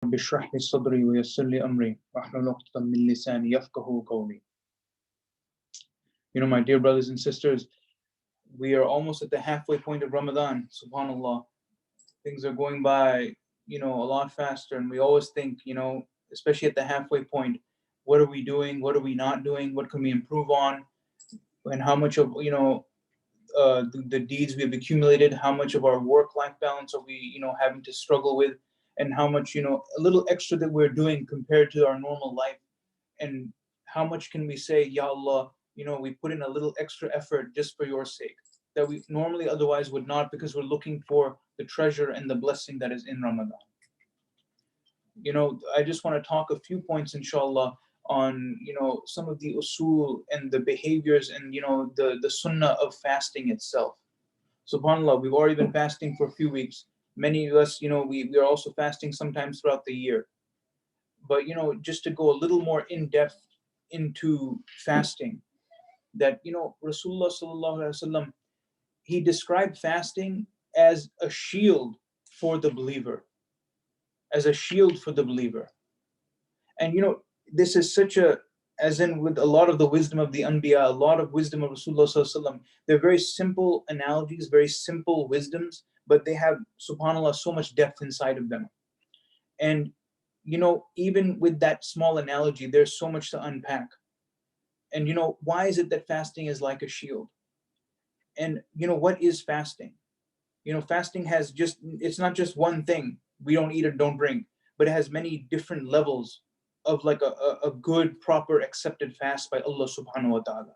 رب اشرح لي صدري ويسر لي أمري واحلل عقدة من لساني يفقهوا قولي. My dear brothers and sisters, we are almost at the halfway point of Ramadan. Subhanallah, things are going by, a lot faster, and we always think, especially at the halfway point, what are we doing? What are we not doing? What can we improve on? And how much of the deeds we have accumulated, how much of our work-life balance are we, having to struggle with, and how much, a little extra that we're doing compared to our normal life, and how much can we say, Ya Allah, we put in a little extra effort just for your sake, that we normally otherwise would not, because we're looking for the treasure and the blessing that is in Ramadan. I just want to talk a few points, inshallah, on some of the usul and the behaviors and the sunnah of fasting itself. Subhanallah, we've already been fasting for a few weeks. Many of us, we are also fasting sometimes throughout the year. But just to go a little more in depth into fasting, that Rasulullah sallallahu alaihi wasallam, he described fasting as a shield for the believer, as a shield for the believer. And this is such a, as in with a lot of the wisdom of the Anbiya, a lot of wisdom of Rasulullah sallallahu alaihi wasallam, they're very simple analogies, very simple wisdoms, but they have, subhanallah, so much depth inside of them. And even with that small analogy, there's so much to unpack. And why is it that fasting is like a shield? And what is fasting? Fasting has it's not just one thing. We don't eat or don't drink, but it has many different levels of like a good, proper, accepted fast by Allah subhanahu wa ta'ala.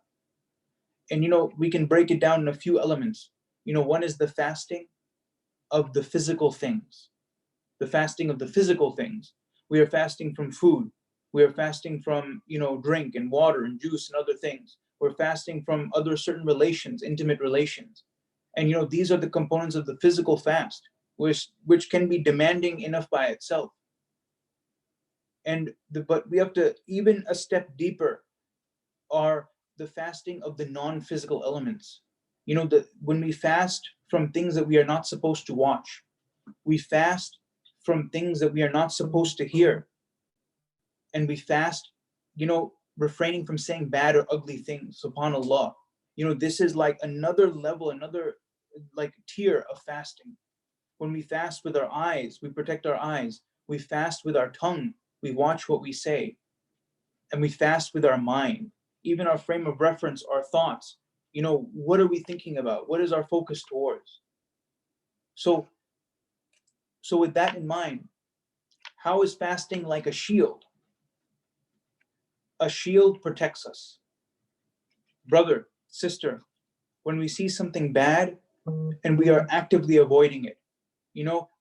And we can break it down in a few elements. One is the fasting of the physical things. The fasting of the physical things. We are fasting from food. We are fasting from, drink and water and juice and other things. We're fasting from other certain relations, intimate relations. And, these are the components of the physical fast, which can be demanding enough by itself. But we have to, even a step deeper, are the fasting of the non-physical elements. When we fast from things that we are not supposed to watch, we fast from things that we are not supposed to hear, and we fast, refraining from saying bad or ugly things. Subhanallah, this is like another level, another like tier of fasting. When we fast with our eyes, we protect our eyes. We fast with our tongue, we watch what we say. And we fast with our mind, even our frame of reference, our thoughts. What are we thinking about? What is our focus towards? So with that in mind, how is fasting like a shield? A shield protects us. Brother, sister, when we see something bad and we are actively avoiding it,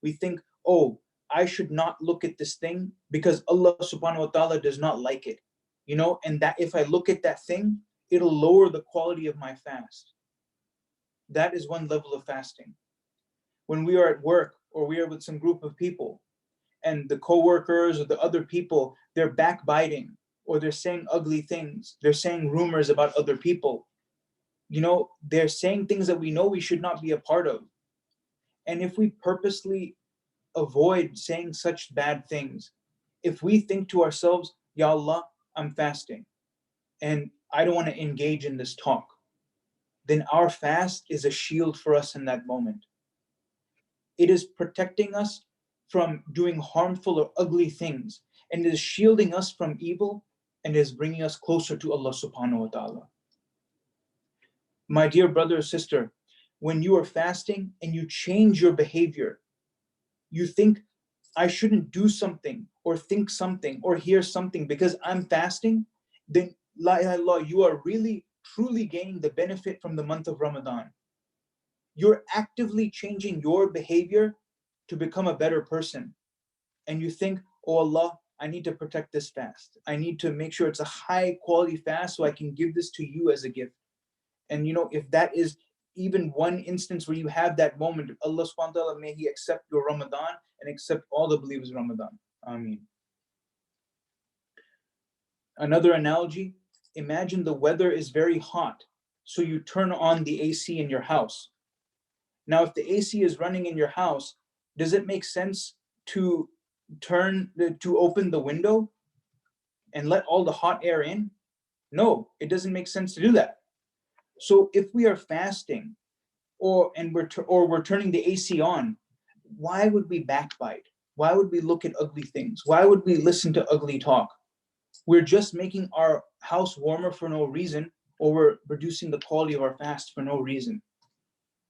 we think, oh, I should not look at this thing because Allah subhanahu wa ta'ala does not like it, and that if I look at that thing, it'll lower the quality of my fast. That is one level of fasting. When we are at work or we are with some group of people and the co-workers or the other people, they're backbiting or they're saying ugly things, they're saying rumors about other people, they're saying things that we know we should not be a part of. And if we purposely avoid saying such bad things, if we think to ourselves, Ya Allah, I'm fasting and I don't want to engage in this talk, then our fast is a shield for us in that moment. It is protecting us from doing harmful or ugly things, and it is shielding us from evil, and is bringing us closer to Allah subhanahu wa ta'ala. My dear brother or sister, when you are fasting and you change your behavior, you think, I shouldn't do something or think something or hear something because I'm fasting, then la ilaha illallah, you are really truly gaining the benefit from the month of Ramadan. You're actively changing your behavior to become a better person. And you think, oh Allah, I need to protect this fast. I need to make sure it's a high quality fast so I can give this to you as a gift. And if that is even one instance where you have that moment, Allah subhanahu wa ta'ala, may He accept your Ramadan and accept all the believers' Ramadan. Ameen. Another analogy, imagine the weather is very hot, so you turn on the AC in your house. Now, if the AC is running in your house, does it make sense to to open the window and let all the hot air in? No, it doesn't make sense to do that. So if we are fasting, or we're turning the AC on, why would we backbite? Why would we look at ugly things? Why would we listen to ugly talk? We're just making our house warmer for no reason, or we're reducing the quality of our fast for no reason.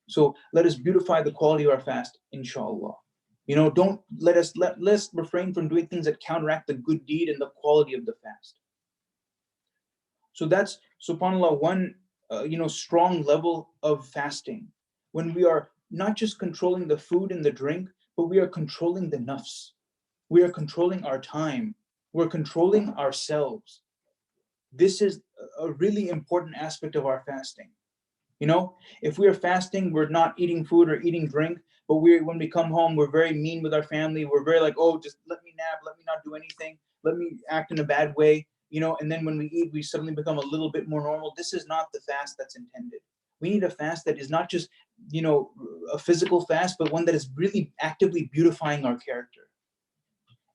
So let us beautify the quality of our fast, inshallah. Don't let's refrain from doing things that counteract the good deed and the quality of the fast. So that's, subhanallah, one strong level of fasting, when we are not just controlling the food and the drink, but we are controlling the nafs. We are controlling our time. We're controlling ourselves. This is a really important aspect of our fasting. If we are fasting, we're not eating food or eating drink, but when we come home, we're very mean with our family. We're very like, oh, just let me nap, let me not do anything, let me act in a bad way, and then when we eat, we suddenly become a little bit more normal. This is not the fast that's intended. We need a fast that is not just, a physical fast, but one that is really actively beautifying our character.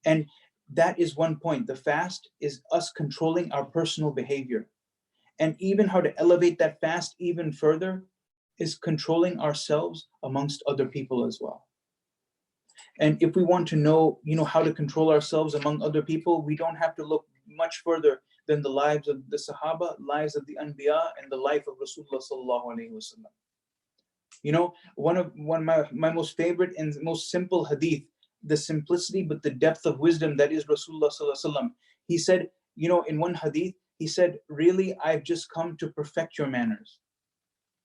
And that is one point. The fast is us controlling our personal behavior. And even how to elevate that fast even further is controlling ourselves amongst other people as well. And if we want to know, how to control ourselves among other people, we don't have to look much further than the lives of the Sahaba, lives of the Anbiya, and the life of Rasulullah sallallahu alaihi wasallam. One of my most favorite and most simple hadith, the simplicity but the depth of wisdom that is Rasulullah sallallahu alaihi wasallam. He said, in one hadith, he said, really, I've just come to perfect your manners.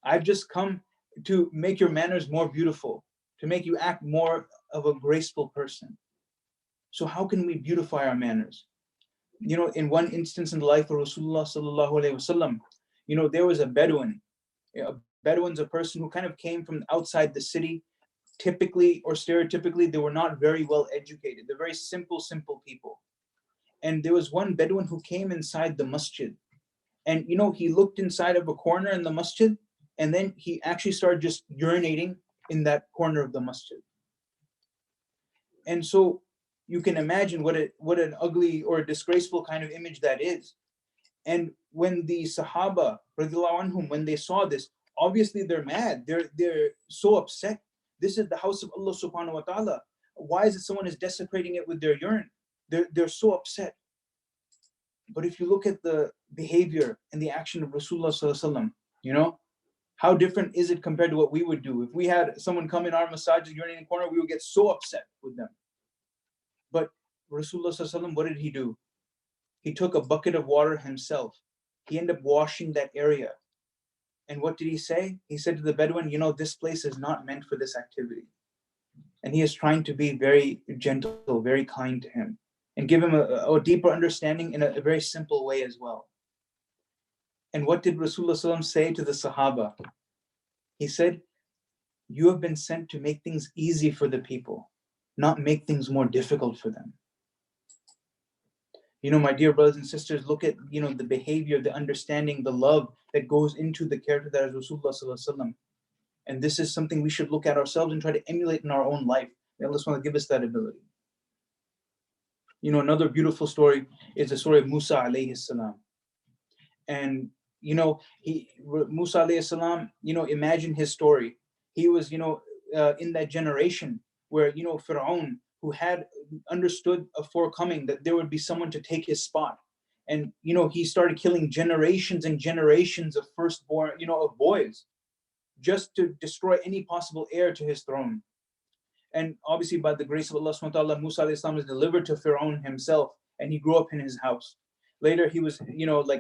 I've just come to make your manners more beautiful, to make you act more of a graceful person. So how can we beautify our manners? In one instance in the life of Rasulullah sallallahu alaihi wasallam, there was a Bedouin. A Bedouin's a person who kind of came from outside the city. Typically or stereotypically, they were not very well educated. They're very simple people. And there was one Bedouin who came inside the masjid. And, he looked inside of a corner in the masjid, and then he actually started just urinating in that corner of the masjid. And so you can imagine what an ugly or disgraceful kind of image that is. And when the Sahaba, radiallahu anhum, when they saw this, obviously they're mad. They're so upset. This is the house of Allah subhanahu wa ta'ala. Why is it someone is desecrating it with their urine? They're so upset. But if you look at the behavior and the action of Rasulullah sallallahu alaihi wasallam, how different is it compared to what we would do? If we had someone come in our masajid urinating in the corner, we would get so upset with them. But Rasulullah sallallahu alaihi wasallam, what did he do? He took a bucket of water himself. He ended up washing that area. And what did he say? He said to the Bedouin, this place is not meant for this activity. And he is trying to be very gentle, very kind to him, and give him a deeper understanding in a very simple way as well. And what did Rasulullah sallallahu alaihi wasallam say to the Sahaba? He said, you have been sent to make things easy for the people, not make things more difficult for them. My dear brothers and sisters, look at, the behavior, the understanding, the love that goes into the character that is Rasulullah sallallahu alaihi wasallam. And this is something we should look at ourselves and try to emulate in our own life. May Allah subhanahu wa ta'ala give us that ability. Another beautiful story is the story of Musa alayhi salam. And, Musa alayhi salam, imagine his story. He was, in that generation where, Fir'aun, who had understood a forecoming that there would be someone to take his spot. And, he started killing generations and generations of firstborn, of boys, just to destroy any possible heir to his throne. And obviously, by the grace of Allah subhanahu wa ta'ala, Musa alayhi salam was delivered to Fir'aun himself, and he grew up in his house. Later, he was,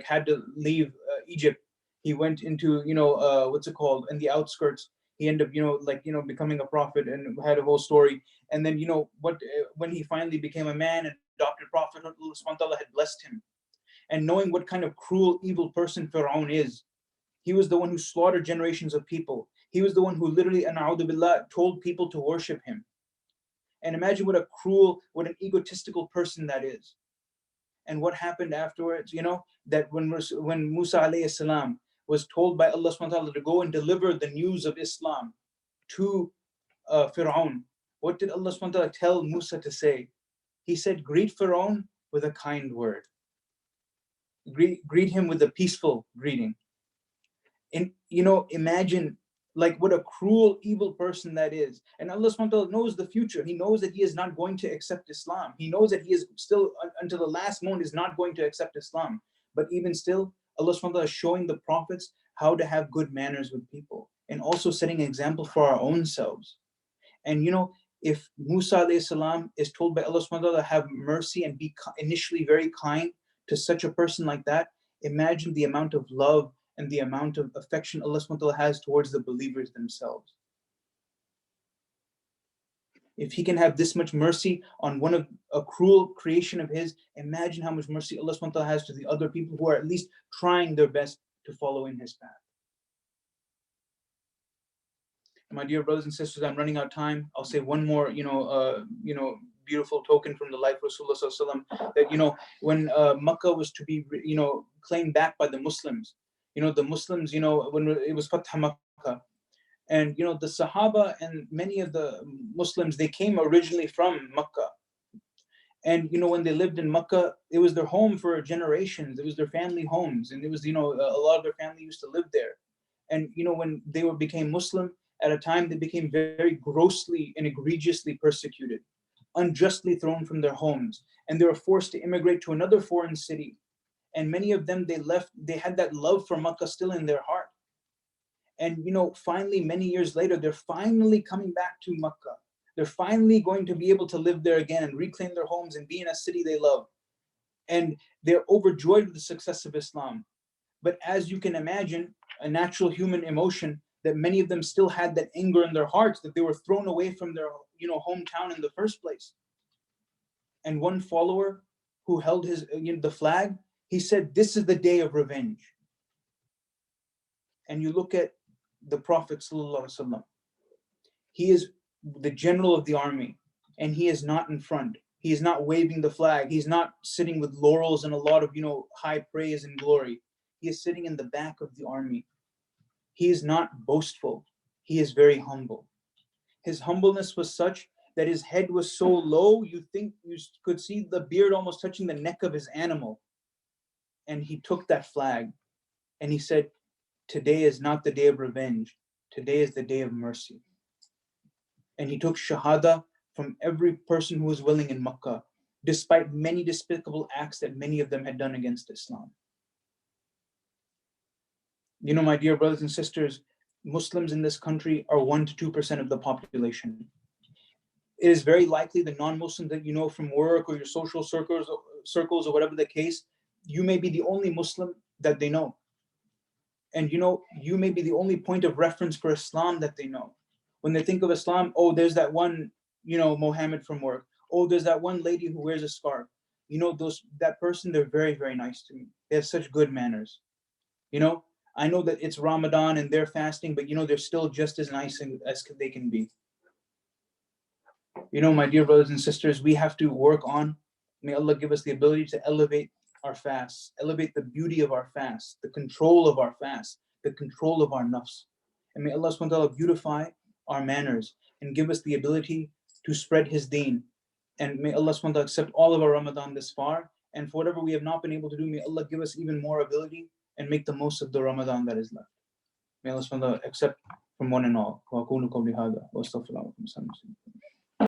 had to leave Egypt. He went into, in the outskirts. He ended up, becoming a prophet and had a whole story. And then, when he finally became a man and adopted prophet, Allah subhanahu wa ta'ala had blessed him. And knowing what kind of cruel, evil person Fir'aun is, he was the one who slaughtered generations of people. He was the one who literally, na'udhu billah, told people to worship him. And imagine what a cruel, what an egotistical person that is. And what happened afterwards, that when Musa alayhi salam was told by Allah subhanahu wa ta'ala to go and deliver the news of Islam to Fir'aun, what did Allah subhanahu wa ta'ala tell Musa to say? He said, greet Pharaoh with a kind word. Greet him with a peaceful greeting. And imagine like what a cruel, evil person that is. And Allah subhanahu wa ta'ala knows the future. He knows that he is not going to accept Islam. He knows that he is still, until the last moment, is not going to accept Islam. But even still, Allah subhanahu wa ta'ala is showing the prophets how to have good manners with people, and also setting an example for our own selves. And if Musa alayhi salam is told by Allah subhanahu wa ta'ala to have mercy and be initially very kind to such a person like that, imagine the amount of love and the amount of affection Allah subhanahu wa ta'ala has towards the believers themselves. If he can have this much mercy on a cruel creation of his, imagine how much mercy Allah subhanahu wa ta'ala has to the other people who are at least trying their best to follow in his path. My dear brothers and sisters, I'm running out of time. I'll say one more, beautiful token from the life of Rasulullah sallallahu alaihi wasallam, that when Makkah was to be, claimed back by the Muslims, the Muslims, when it was Fath Makkah, and the Sahaba and many of the Muslims, they came originally from Makkah, and when they lived in Makkah, it was their home for generations. It was their family homes, and it was a lot of their family used to live there, and when they became Muslim. At a time, they became very grossly and egregiously persecuted, unjustly thrown from their homes, and they were forced to immigrate to another foreign city. And many of them, they had that love for Makkah still in their heart. And finally, many years later, they're finally coming back to Makkah. They're finally going to be able to live there again and reclaim their homes and be in a city they love. And they're overjoyed with the success of Islam. But as you can imagine, a natural human emotion, that many of them still had that anger in their hearts, that they were thrown away from their hometown in the first place. And one follower who held the flag, he said, this is the day of revenge. And you look at the Prophet sallallahu alaihi wasallam, he is the general of the army, and he is not in front. He is not waving the flag. He's not sitting with laurels and a lot of high praise and glory. He is sitting in the back of the army. He is not boastful. He is very humble. His humbleness was such that his head was so low, you could see the beard almost touching the neck of his animal. And he took that flag and he said, today is not the day of revenge. Today is the day of mercy. And he took shahada from every person who was willing in Makkah, despite many despicable acts that many of them had done against Islam. My dear brothers and sisters, Muslims in this country are 1 to 2% of the population. It is very likely the non-Muslims that you know from work or your social circles or whatever the case, you may be the only Muslim that they know. And you may be the only point of reference for Islam that they know. When they think of Islam, oh, there's that one, Mohammed from work. Oh, there's that one lady who wears a scarf. That person, they're very, very nice to me. They have such good manners. I know that it's Ramadan and they're fasting, but they're still just as nice as they can be. My dear brothers and sisters, we have to work on, may Allah give us the ability to elevate our fast, elevate the beauty of our fast, the control of our fast, the control of our nafs. And may Allah subhanahu wa ta'ala beautify our manners and give us the ability to spread His deen. And may Allah subhanahu wa ta'ala accept all of our Ramadan this far. And for whatever we have not been able to do, may Allah give us even more ability and make the most of the Ramadan that is left. May Allah subhanahu wa ta'ala accept from one and all.